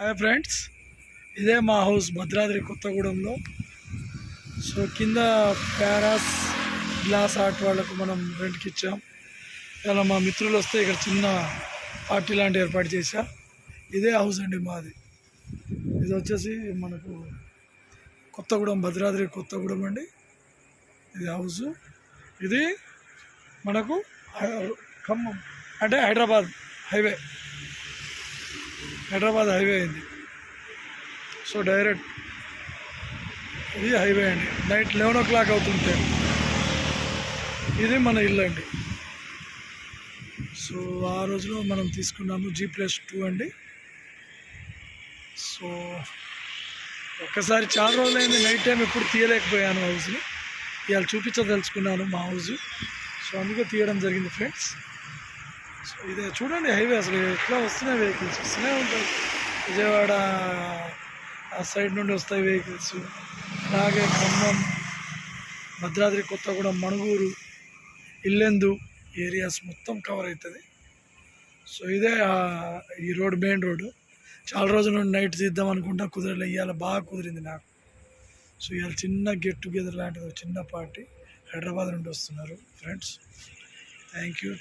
Hi friends, ఇదే మా house Bhadradri కొత్తగూడెంలో. సో కింద ప్యారాస్ గ్లాస్ ఆర్ట్ వాళ్ళకు మనం రెంట్కి ఇచ్చాం. ఇలా మా మిత్రులు వస్తే ఇక్కడ చిన్న పార్టీ లాంటి ఏర్పాటు చేశా. ఇదే హౌస్ అండి మాది. ఇది వచ్చేసి మనకు కొత్తగూడెం, భద్రాద్రి కొత్తగూడెం అండి. ఇది హౌస్. ఇది మనకు ఖమ్మం అంటే హైదరాబాద్ హైవే అయింది. సో డైరెక్ట్ ఇది హైవే అండి. నైట్ 11 o'clock అవుతుంటే ఇది మన ఇల్లు అండి. సో ఆ రోజులో మనం తీసుకున్నాము G+2 అండి. సో ఒక్కసారి చాలా రోజులైంది నైట్ టైం ఎప్పుడు తీయలేకపోయాను హౌస్ని. ఇవాళ చూపించదలుచుకున్నాను మా హౌస్. సో అందుకే తీయడం జరిగింది ఫ్రెండ్స్. సో ఇదే చూడండి హైవే, అసలు ఎట్లా వస్తున్నాయి వెహికల్స్, వస్తూనే ఉంటాయి. విజయవాడ ఆ సైడ్ నుండి వస్తాయి వెహికల్స్. అలాగే ఖమ్మం, భద్రాద్రి కొత్తగూడెం, మణుగూరు, ఇల్లెందు ఏరియాస్ మొత్తం కవర్ అవుతుంది. సో ఇదే ఈ రోడ్, మెయిన్ రోడ్డు. చాలా రోజుల నుండి నైట్ తీద్దాం అనుకుంటా, కుదరలే. ఇవాళ బాగా కుదిరింది నాకు. సో ఇవాళ చిన్న గెట్ టుగెదర్ లాంటిది, చిన్న పార్టీ. హైదరాబాద్ నుండి వస్తున్నారు ఫ్రెండ్స్. Thank you.